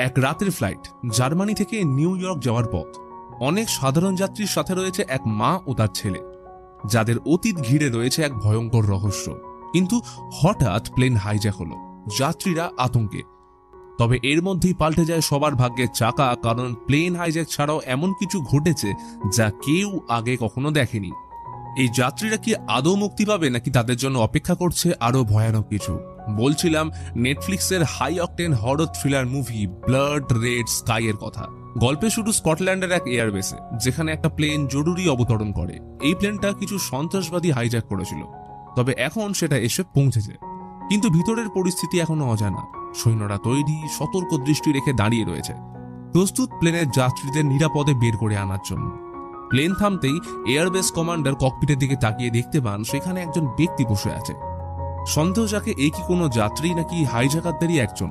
এক রাতের flight, Germany থেকে নিউ ইয়র্ক যাওয়ার পথ। অনেক সাধারণ যাত্রীর সাথে রয়েছে এক মা ও তার ছেলে, যাদের অতীত ঘিরে রয়েছে এক ভয়ঙ্কর রহস্য। কিন্তু হঠাৎ প্লেন হাইজ্যাক হলো, যাত্রীরা আতঙ্কে। তবে এর মধ্যেই পাল্টে যায় সবার ভাগ্যের চাকা, কারণ প্লেন হাইজ্যাক ছাড়াও এমন কিছু ঘটেছে যা কেউ আগে কখনো দেখেনি। এই যাত্রীরা কি আদৌ মুক্তি পাবে, নাকি তাদের জন্য অপেক্ষা করছে আরো ভয়ানক কিছু? বলছিলাম নেটফ্লিক্সের high octane horror thriller movie blood red sky এর কথা। গল্পে শুরু স্কটল্যান্ডের এক এয়ারবেসে, যেখানে একটা প্লেন জরুরি অবতরণ করে। এই প্লেনটা কিছু সন্ত্রাসবাদী হাইজ্যাক করেছিল, তবে এখন সেটা এসে পৌঁছেছে। কিন্তু ভিতরের পরিস্থিতি এখনো অজানা। সৈন্যরা তৈরি, সতর্ক দৃষ্টি রেখে দাঁড়িয়ে রয়েছে, প্রস্তুত প্লেনের যাত্রীদের নিরাপদে বের করে আনার জন্য। প্লেন থামতেই এয়ারবেস কমান্ডার ককপিটের দিকে তাকিয়ে দেখতে পান সেখানে একজন ব্যক্তি বসে আছে। সন্দেহ যাকে এই কি কোনো যাত্রী নাকি হাইজ্যাকারদেরই একজন।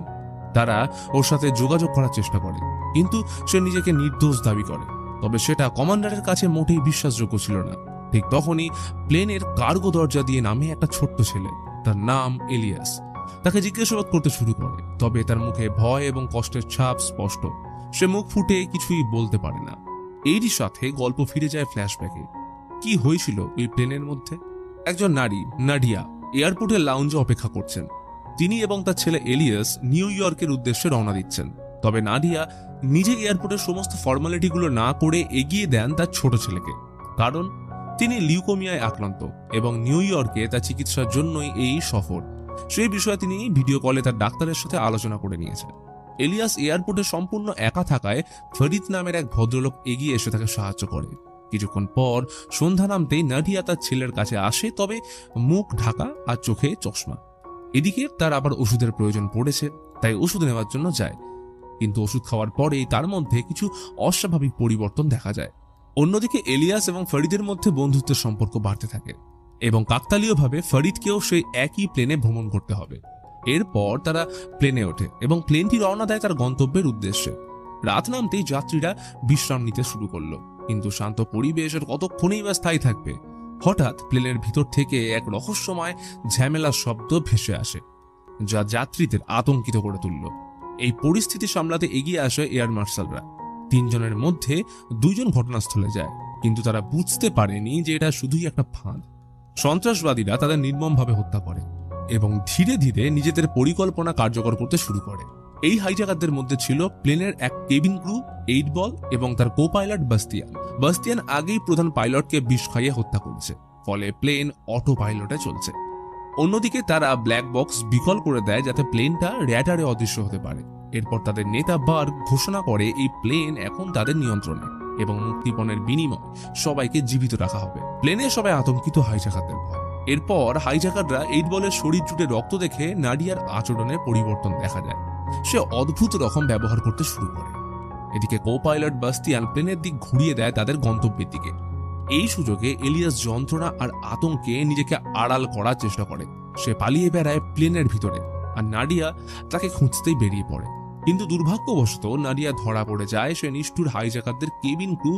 তারা ওর সাথে যোগাযোগ করার চেষ্টা করে, কিন্তু সে নিজেকে নির্দোষ দাবি করে। তবে সেটা কমান্ডারের কাছে মোটেই বিশ্বাসযোগ্য ছিল না। ঠিক তখনই প্লেনের কার্গো দরজা দিয়ে নামে একটা ছোট্ট ছেলে, তার নাম এলিয়াস। তাকে জিজ্ঞাসাবাদ করতে শুরু করে, তবে তার মুখে ভয় এবং কষ্টের ছাপ স্পষ্ট। সে মুখ ফুটে কিছুই বলতে পারে না। এরই সাথে গল্প ফিরে যায় ফ্ল্যাশব্যাকে। কি হয়েছিল ওই প্লেনের মধ্যে? একজন নারী, নাডিয়া, এয়ারপোর্টের লাউঞ্জে অপেক্ষা করছেন। তিনি এবং তার ছেলে এলিয়াস নিউ ইয়র্কের উদ্দেশ্যে রওনা দিচ্ছেন। তবে নাডিয়া নিজে এয়ারপোর্টের সমস্ত ফর্মালিটিগুলো না করে এগিয়ে দেন তার ছোট ছেলেকে, কারণ তিনি লিউকোমিয়ায় আক্রান্ত এবং নিউ ইয়র্কে তার চিকিৎসার জন্যই এই সফর। সেই বিষয়ে তিনি ভিডিও কলে তার ডাক্তারের সাথে আলোচনা করে নিয়েছেন। এলিয়াস এয়ারপোর্টে সম্পূর্ণ একা থাকায় ফরিদ নামের এক ভদ্রলোক এগিয়ে এসে তাকে সাহায্য করে। কিছুক্ষণ পর সন্ধ্যা নামতেই নাডিয়া তার ছেলের কাছে আসে, তবে মুখ ঢাকা আর চোখে চশমা। এদিকে তার আবার ওষুধের প্রয়োজন পড়েছে, তাই ওষুধ নেওয়ার জন্য যায়। কিন্তু ওষুধ খাওয়ার পরেই তার মধ্যে কিছু অস্বাভাবিক পরিবর্তন দেখা যায়। অন্যদিকে এলিয়াস এবং ফরিদের মধ্যে বন্ধুত্বের সম্পর্ক বাড়তে থাকে এবং কাকতালীয়ভাবে ফরিদকেও সেই একই প্লেনে ভ্রমণ করতে হবে। এরপর তারা প্লেনে ওঠে এবং প্লেনটি রওনা দেয় তার গন্তব্যের উদ্দেশ্যে। রাত নামতেই যাত্রীরা বিশ্রাম নিতে শুরু করলো, কিন্তু শান্ত পরিবেশের কতক্ষণেই বা স্থায়ী থাকবে। হঠাৎ প্লেনের ভিতর থেকে এক রহস্যময় ঝামেলার শব্দ ভেসে আসে, যা যাত্রীদের আতঙ্কিত করে তুলল। এই পরিস্থিতি সামলাতে এগিয়ে আসে এয়ার মার্শালরা। 3 জনের মধ্যে 2 জন ঘটনাস্থলে যায়, কিন্তু তারা বুঝতে পারেনি যে এটা শুধুই একটা ফাঁদ। সন্ত্রাসবাদীরা তাদের নির্মমভাবে হত্যা করে এবং ধীরে ধীরে নিজেদের পরিকল্পনা কার্যকর করতে শুরু করে। এই হাইজ্যাকারদের মধ্যে ছিল প্লেনের এক কেবিন ক্রু 8 বল এবং তার কো পাইলট বাস্তিয়ান আগেই প্রধান পাইলটকে বিষ খাইয়ে হত্যা করেছে, ফলে প্লেন অটো পাইলটে চলছে। অন্যদিকে তারা ব্ল্যাক বক্স বিকল করে দেয় যাতে প্লেনটা র্যাডারে অদৃশ্য হতে পারে। এরপর তাদের নেতা বার্গ ঘোষণা করে এই প্লেন এখন তাদের নিয়ন্ত্রণে এবং মুক্তিপণের বিনিময়ে সবাইকে জীবিত রাখা হবে। প্লেনে সবাই আতঙ্কিত হাইজ্যাকারদের ভয়। এরপর হাইজ্যাকাররা 8 বলের শরীর জুড়ে রক্ত দেখে নাডিয়ার আচরণে পরিবর্তন দেখা যায়। সে অদ্ভুত রকম ব্যবহার করতে শুরু করে। এদিকে কো পাইলট বাস্তিয়ান প্লেনের দিক ঘুরিয়ে দেয় তাদের গন্তব্যের দিকে। এই সুযোগে এলিয়াস যন্ত্রণা আর আতঙ্কে নিজেকে আড়াল করার চেষ্টা করে। সে পালিয়ে বেড়ায় প্লেনের ভিতরে, আর নাডিয়া তাকে খুঁজতেই বেরিয়ে পড়ে। কিন্তু দুর্ভাগ্যবশত নাডিয়া ধরা পড়ে যায় সে নিষ্ঠুর হাইজ্যাকারদের কেবিন ক্রু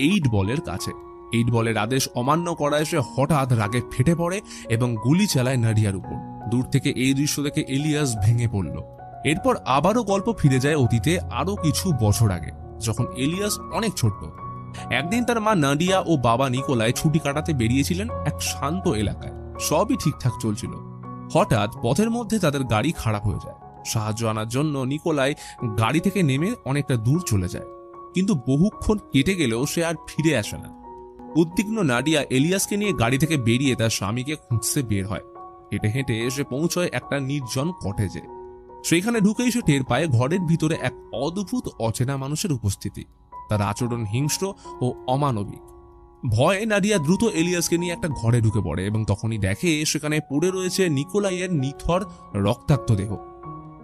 8 বলের কাছে। 8 বলের আদেশ অমান্য করায় সে হঠাৎ রাগে ফেটে পড়ে এবং গুলি চালায় নাডিয়ার উপর। দূর থেকে এই দৃশ্য দেখে এলিয়াস ভেঙে পড়ল। এরপর আবারও গল্প ফিরে যায় অতীতে আরো কিছু বছর আগে, যখন এলিয়াস অনেক ছোট্ট। একদিন তার মা নাডিয়া ও বাবা নিকোলাই ছুটি কাটাতে বেরিয়েছিলেন এক শান্ত এলাকায়। সবই ঠিকঠাক চলছিল। হঠাৎ পথের মধ্যে তাদের গাড়ি খারাপ হয়ে যায়। সাহায্য আনার জন্য নিকোলাই গাড়ি থেকে নেমে অনেকটা দূর চলে যায়, কিন্তু বহুক্ষণ কেটে গেলেও সে আর ফিরে আসে না। উদ্বিগ্ন নাডিয়া এলিয়াসকে নিয়ে গাড়ি থেকে বেরিয়ে তার স্বামীকে খুঁজতে বের হয়। হেঁটে হেঁটে এসে পৌঁছয় একটা নির্জন কটেজে। সেখানে ঢুকেই সে টের পায় ঘরের ভিতরে এক অদ্ভুত অচেনা মানুষের উপস্থিতি। তার আচরণ হিংস্র ও অমানবিক। ভয়ে নাডিয়া দ্রুত এলিয়াসকে নিয়ে একটা ঘরে ঢুকে পড়ে এবং তখনই দেখে সেখানে পড়ে রয়েছে নিকোলাইয়ের নিথর রক্তাক্ত দেহ।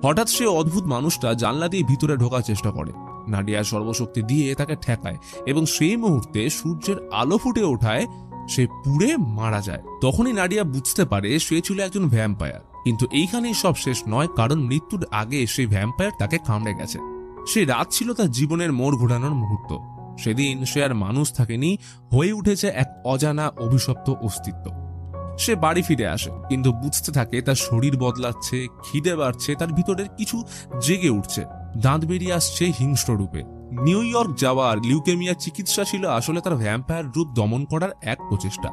হঠাৎ সে অদ্ভুত মানুষটা জানলা দিয়ে ভিতরে ঢোকার চেষ্টা করে। নাডিয়া সর্বশক্তি দিয়ে তাকে ঠেকায় এবং সেই মুহূর্তে সূর্যের আলো ফুটে ওঠায় সে পুড়ে মারা যায়। তখনই নাডিয়া বুঝতে পারে সে ছিল একজন ভ্যাম্পায়ার। কিন্তু এইখানেই সব শেষ নয়, কারণ মৃত্যুর আগে সেই ভ্যাম্পায়ার তাকে কামড়ে গেছে। সেই রাত ছিল তার জীবনের মোড় ঘোরানোর মুহূর্ত। সেদিন সে আর মানুষ থাকেনি, হয়ে উঠেছে এক অজানা অভিশপ্ত অস্তিত্ব। সে বাড়ি ফিরে আসে, কিন্তু বুঝতে থাকে তার শরীর বদলাচ্ছে, খিদে বাড়ছে, তার ভিতরের কিছু জেগে উঠছে, দাঁত বেরিয়ে আসছে হিংস্র রূপে। নিউ ইয়র্ক যাওয়ার লিউকেমিয়া চিকিৎসা ছিল আসলে তার ভ্যাম্পায়ার রূপ দমন করার এক প্রচেষ্টা।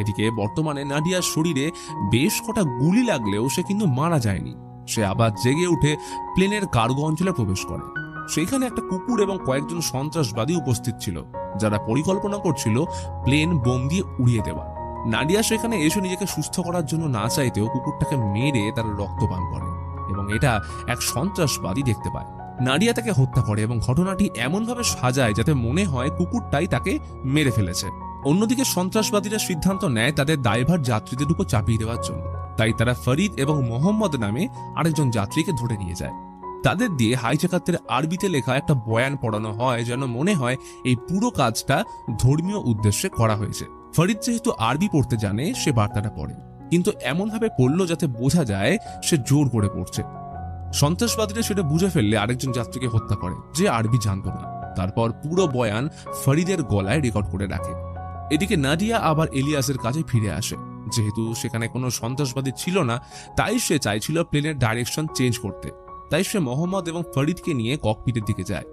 এদিকে বর্তমানে নাডিয়ার শরীরে বেশ কটা গুলি লাগলেও সে কিন্তু মারা যায়নি। সে আবার জেগে উঠে প্লেনের কার্গো অঞ্চলে প্রবেশ করে। সেখানে একটা কুকুর এবং কয়েকজন সন্ত্রাসবাদী উপস্থিত ছিল, যারা পরিকল্পনা করছিল প্লেন বোম দিয়ে উড়িয়ে দেওয়া। নাডিয়া সেখানে এসে নিজেকে সুস্থ করার জন্য না চাইতেও কুকুরটাকে মেরে তার রক্ত পান করে এবং এটা এক সন্ত্রাসবাদী দেখতে পায়। নাডিয়া তাকে হত্যা করে এবং ঘটনাটি এমনভাবে সাজায় যাতে মনে হয় কুকুরটাই তাকে মেরে ফেলেছে। অন্যদিকে সন্ত্রাসবাদীরা সিদ্ধান্ত নেয় তাদের দায়ভার যাত্রীদের উপর চাপিয়ে দেওয়ার জন্য। তাই তারা ফরিদ এবং মোহাম্মদ নামে আরেকজন যাত্রীকে ধরে নিয়ে যায়। তাদের দিয়ে হাইজ্যাকারদের আরবিতে লেখা একটা বয়ান পড়ানো হয়, যেন মনে হয় এই পুরো কাজটা ধর্মীয় উদ্দেশ্যে করা হয়েছে। ফরিদ যেহেতু আরবি পড়তে জানে, সে বার্তাটা পড়ে, কিন্তু এমনভাবে পড়লো যাতে বোঝা যায় সে জোর করে পড়ছে। সন্ত্রাসবাদীরা সেটা বুঝে ফেললে আরেকজন যাত্রীকে হত্যা করে, যে আরবি জানত না। তারপর পুরো বয়ান ফরিদের গলায় রেকর্ড করে রাখে। এদিকে নাডিয়া আবার এলিয়াসের কাছে ফিরে আসে। যেহেতু সেখানে কোনো সন্ত্রাসবাদী ছিল না, তাই সে চাইছিল প্লেনের ডাইরেকশন চেঞ্জ করতে। তাই সে মোহাম্মদ এবং ফরিদকে নিয়ে ককপিটের দিকে যায়,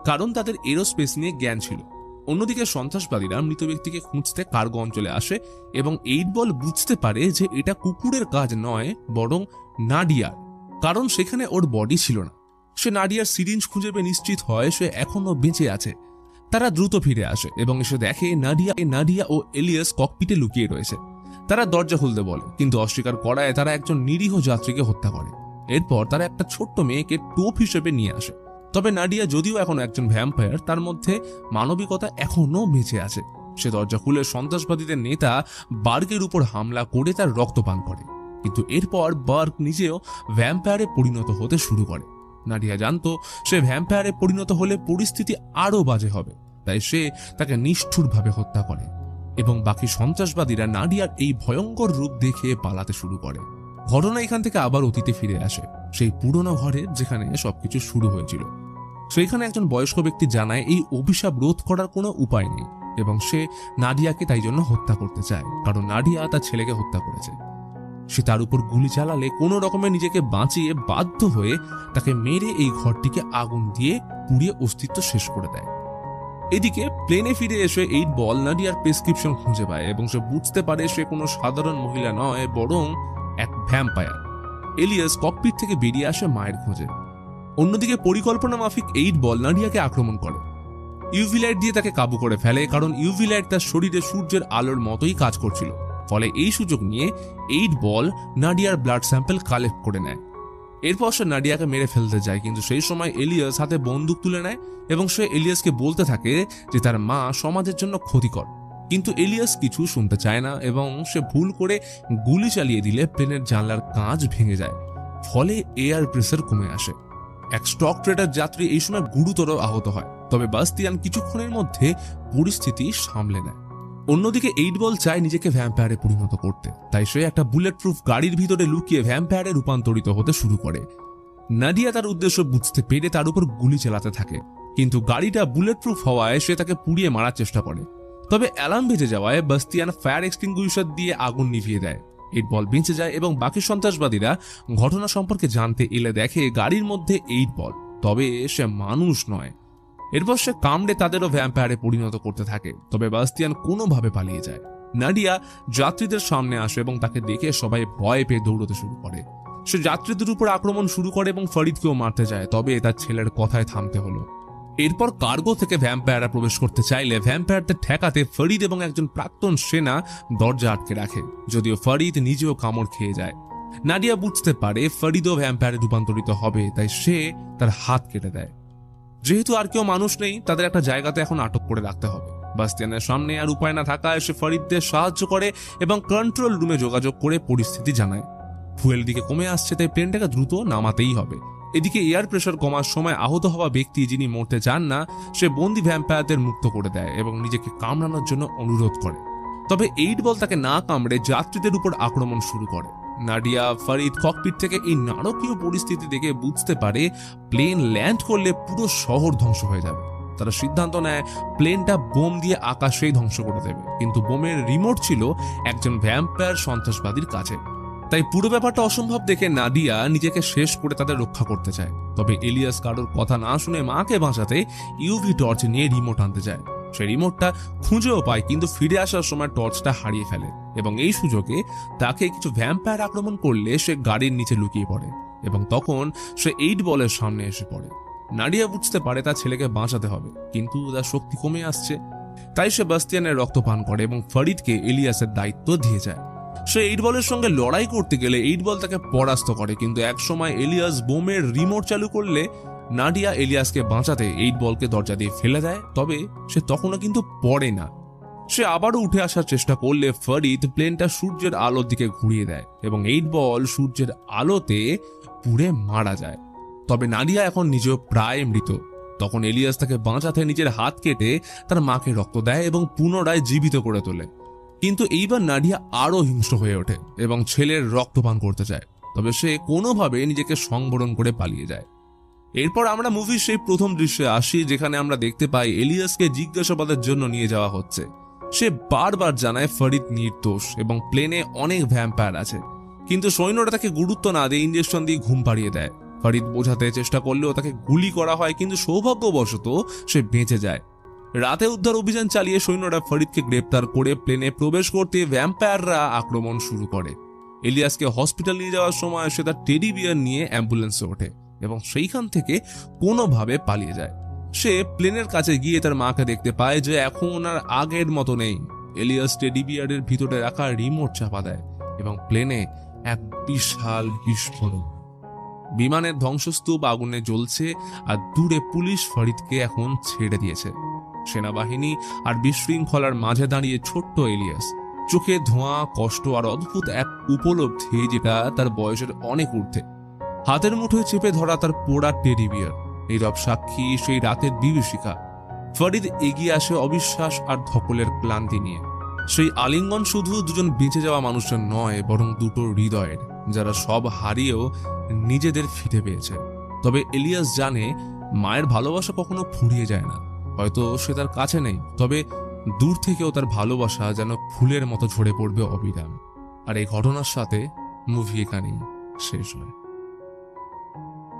কারণ তাদের এরোস্পেস নিয়ে জ্ঞান ছিল। অন্যদিকে সন্ত্রাসবাদীরা মৃত ব্যক্তিকে খুঁজতে কার্গো অঞ্চলে আসে এবং 8 বল বুঝতে পারে যে এটা কুকুরের কাজ নয়, বরং নাডিয়ার, কারণ সেখানে ওর বডি ছিল না। সে নাডিয়ার সিরিঞ্জ খুঁজে পেয়ে নিশ্চিত হয় সে এখনো বেঁচে আছে। তারা দ্রুত ফিরে আসে এবং এসে দেখে নাডিয়া ও এলিয়াস ককপিটে লুকিয়ে রয়েছে। তারা দরজা খুলতে বলে, কিন্তু অস্বীকার করায় তারা একজন নিরীহ যাত্রীকে হত্যা করে। এরপর তারা একটা ছোট্ট মেয়েকে টোপ হিসেবে নিয়ে আসে। তবে নাডিয়া যদিও এখন একজন ভ্যাম্পায়ার, তার মধ্যে মানবিকতা এখনো বেঁচে আছে। সে দরজা খুলে সন্ত্রাসবাদীদের নেতা বার্গের উপর হামলা করে তার রক্তপান করে, কিন্তু এরপর বার্গ নিজেও ভ্যাম্পায়ারে পরিণত হতে শুরু করে। নাডিয়া জানতো সে ভ্যাম্পায়ারে পরিণত হলে পরিস্থিতি আরো বাজে হবে, তাই সে তাকে নিষ্ঠুরভাবে হত্যা করে এবং বাকি সন্ত্রাসবাদীরা নাডিয়ার এই ভয়ঙ্কর রূপ দেখে পালাতে শুরু করে। ঘটনা এখান থেকে আবার অতীতে ফিরে আসে, সেই পুরনো ঘরে যেখানে সবকিছু শুরু হয়েছিল। সেখানে একজন বয়স্ক ব্যক্তি জানায় এই অভিশাপ রোধ করার কোনো উপায় নেই এবং সে নাডিয়াকে তাই জন্য হত্যা করতে চায়, কারণ নাডিয়া তার ছেলেকে হত্যা করেছে। সে তার উপর গুলি চালালে কোনো রকমে নিজেকে বাঁচিয়ে বাধ্য হয়ে তাকে মেরে এই ঘরটিকে আগুন দিয়ে পুড়িয়ে অস্তিত্ব শেষ করে দেয়। এদিকে প্লেনে ফিরে এসে 8 বল নাডিয়ার প্রেসক্রিপশন খুঁজে পায় এবং সে বুঝতে পারে সে কোনো সাধারণ মহিলা নয়, বরং এক ভ্যাম্পায়ার। এলিয়াস ককপিট থেকে বেরিয়ে আসে মায়ের খোঁজে। অন্যদিকে পরিকল্পনা মাফিক 8 বল নাডিয়াকে আক্রমণ করে। ইউভি লাইট দিয়ে তাকে কাবু করে ফেলে, কারণ ইউভি লাইট তার শরীরে সূর্যের আলোর মতোই কাজ করছিল। ফলে এই সুযোগ নিয়ে 8 বল নাডিয়ার ব্লাড স্যাম্পল কালেক্ট করে নেয়। এরপর সে নাডিয়াকে মেরে ফেলতে যায়, কিন্তু সেই সময় এলিয়াস হাতে বন্দুক তুলে নেয় এবং সে এলিয়াসকে বলতে থাকে যে তার মা সমাজের জন্য ক্ষতিকর। কিন্তু এলিয়াস কিছু শুনতে চায় না এবং সে ভুল করে গুলি চালিয়ে দিলে প্লেনের জানলার কাঁচ ভেঙে যায়। ফলে এয়ার প্রেসার কমে আসে। এক স্টক ট্রেডার যাত্রী এই সময় গুরুতর আহত হয়, তবে বাস্তিয়ান কিছুক্ষণের মধ্যে পরিস্থিতি সামলে নেয়। অন্যদিকে 8 বল চায় নিজেকে ভ্যাম্পায়ারে পরিণত করতে, তাই সে একটা বুলেট প্রুফ গাড়ির ভিতরে লুকিয়ে ভ্যাম্পায়ারে রূপান্তরিত হতে শুরু করে। নাডিয়া তার উদ্দেশ্য বুঝতে পেরে তার উপর গুলি চালাতে থাকে, কিন্তু গাড়িটা বুলেট প্রুফ হওয়ায় সে তাকে পুড়িয়ে মারার চেষ্টা করে। তবে অ্যালার্ম বেজে যাওয়ায় বাস্তিয়ান ফায়ার এক্সটিংগুইশার দিয়ে আগুন নিভিয়ে দেয়। 8 বল বেঁচে যায় এবং বাকি সন্ত্রাসবাদীরা ঘটনা সম্পর্কে জানতে এলে দেখে গাড়ির মধ্যে 8 বল, তবে সে মানুষ নয়। এরপর সে কামড়ে তাদেরও ভ্যাম্পায়ারে পরিণত করতে থাকে, তবে বাস্তিয়ান কোনোভাবে পালিয়ে যায়। নাডিয়া যাত্রীদের সামনে আসে এবং তাকে দেখে সবাই ভয় পেয়ে দৌড়তে শুরু করে। সে যাত্রীদের উপর আক্রমণ শুরু করে এবং ফরিদকেও মারতে যায়, তবে তার ছেলের কথায় থামতে হলো। এরপর কার্গো থেকে ভ্যাম্পায়াররা প্রবেশ করতে চাইলে ভ্যাম্পায়ারদের ঠেকাতে ফরিদ এবং একজন প্রাক্তন সেনা দরজা আটকে রাখে, যদিও ফরিদ নিজেও কামড় খেয়ে যায়। নাডিয়া বুঝতে পারে ফরিদও ভ্যাম্পায়ারে রূপান্তরিত হবে, তাই সে তার হাত কেটে দেয়। যেহেতু আর কেউ মানুষ নেই, তাদের একটা জায়গাতে এখন আটক করে রাখতে হবে। বাস্তিয়ানের সামনে আর উপায় না থাকায় সে ফরিদদের সাহায্য করে এবং কন্ট্রোল রুমে যোগাযোগ করে পরিস্থিতি জানায়। ফুয়েল দিকে কমে আসছে, তাই প্লেনটাকে দ্রুত নামাতেই হবে। এদিকে এয়ার প্রেসার কমার সময় আহত হওয়া ব্যক্তি, যিনি মরতে চান না, সে বন্দি ভ্যাম্পায়ারদের মুক্ত করে দেয় এবং নিজেকে কামড়ানোর জন্য অনুরোধ করে। তবে 8 বল তাকে না কামড়ে যাত্রীদের উপর আক্রমণ শুরু করে। নাডিয়া ফরিদ ককপিট থেকে এই নারকীয় পরিস্থিতি দেখে বুঝতে পারে প্লেন ল্যান্ড করলে পুরো শহর ধ্বংস হয়ে যাবে। তারা সিদ্ধান্ত নেয় প্লেনটা বোম দিয়ে আকাশেই ধ্বংস করে দেবে, কিন্তু বোমের রিমোট ছিল একজন ভ্যাম্পায়ার সন্ত্রাসবাদীর কাছে। তাই পুরো ব্যাপারটা অসম্ভব দেখে নাদিয়া নিজেকে শেষ করে তাদের রক্ষা করতে চায়। তবে এলিয়াস কারোর কথা না শুনে মাকে বাঁচাতে ইউভি টর্চ নিয়ে রিমোট আনতে যায়। সে রিমোটটা খুঁজেও পায়, কিন্তু ফিরে আসার সময় টর্চটা হারিয়ে ফেলে এবং এই সুযোগে তাকে কিছু ভ্যাম্পায়ার আক্রমণ করলে সে গাড়ির নিচে লুকিয়ে পড়ে এবং তখন সে 8 বলের সামনে এসে পড়ে। নাডিয়া বুঝতে পারে তার ছেলেকে বাঁচাতে হবে, কিন্তু তার শক্তি কমে আসছে। তাই সে বাস্তিয়ানের রক্ত পান করে এবং ফরিদকে এলিয়াসের দায়িত্ব দিয়ে যায়। সে 8 বলের সঙ্গে লড়াই করতে গেলে 8 বল তাকে পরাস্ত করে, কিন্তু একসময় এলিয়াস বোমের রিমোট চালু করলে নাডিয়া এলিয়াসকে বাঁচাতে 8 বলকে দরজা দিয়ে ফেলে দেয়। তবে সে তখনও কিন্তু পড়ে না। সে আবারও উঠে আসার চেষ্টা করলে ফরিদ প্লেনটা সূর্যের আলোর দিকে ঘুরিয়ে দেয় এবং 8 বল সূর্যের আলোতে পুড়ে মারা যায়। তবে নাডিয়া এখন নিজেও প্রায় মৃত। তখন এলিয়াস তাকে বাঁচাতে নিজের হাত কেটে তার মাকে রক্ত দেয় এবং পুনরায় জীবিত করে তোলে। কিন্তু এইবার নাডিয়া আরো হিংস্র হয়ে ওঠে এবং ছেলের রক্তপান করতে চায়। তবে সে কোনোভাবে নিজেকে সংবরণ করে পালিয়ে যায়। এরপর আমরা মুভির সেই প্রথম দৃশ্যে আসি, যেখানে আমরা দেখতে পাই এলিয়াসকে জিজ্ঞাসাবাদের জন্য নিয়ে যাওয়া হচ্ছে। সে বারবার জানায় ফরিদ নির্দোষ এবং প্লেনে অনেক ভ্যাম্পায়ার আছে, কিন্তু সৈন্যরা তাকে গুরুত্ব না দিয়ে ইঞ্জেকশন দিয়ে ঘুম পাড়িয়ে দেয়। ফরিদ বোঝাতে চেষ্টা করলেও তাকে গুলি করা হয়, কিন্তু সৌভাগ্যবশত সে বেঁচে যায়। রাতে উদ্ধার অভিযান চালিয়ে সৈন্যরা ফরিদকে গ্রেপ্তার করে প্লেনে প্রবেশ করতে ভ্যাম্পায়াররা আক্রমণ শুরু করে। এলিয়াসকে হসপিটাল নিয়ে যাওয়ার সময় সে তার টেডি বিয়ার নিয়ে অ্যাম্বুলেন্সে ওঠে এবং সেইখান থেকে কোনোভাবে পালিয়ে যায়। সে প্লেনের কাছে গিয়ে তার মাকে দেখতে পায় যে এখন আর আগের মতো নেই। এলিয়াস টেডি বিয়ারের ভিতরে রাখা রিমোট চাপা দেয় এবং প্লেনে এক বিশাল বিস্ফোরণ। বিমানের ধ্বংসস্তূপ আগুনে জ্বলছে আর দূরে পুলিশ ফরিদকে এখন ছেড়ে দিয়েছে। সেনাবাহিনী আর বিশৃঙ্খলার মাঝে দাঁড়িয়ে ছোট্ট এলিয়াস, চোখে ধোঁয়া, কষ্ট আর অদ্ভুত এক উপলব্ধি যেটা তার বয়সের অনেক ঊর্ধ্বে। হাতের মুঠোয় চেপে ধরা তার পোড়া টেডি বিয়ার, নীরব সাক্ষী সেই রাতের বিভীষিকা। ফরিদ এগিয়ে আসে অবিশ্বাস আর ধকলের ক্লান্তি নিয়ে। সেই আলিঙ্গন শুধু দুজন বেঁচে যাওয়া মানুষের নয়, বরং দুটো হৃদয়ের, যারা সব হারিয়েও নিজেদের ফিরে পেয়েছে। তবে এলিয়াস জানে মায়ের ভালোবাসা কখনো ফুরিয়ে যায় না। হয়তো সে তার কাছে নেই, তবে দূর থেকেও তার ভালোবাসা যেন ফুলের মতো ঝরে পড়বে অবিরাম। আর এই ঘটনার সাথে মুভি এখানেই শেষ হয়।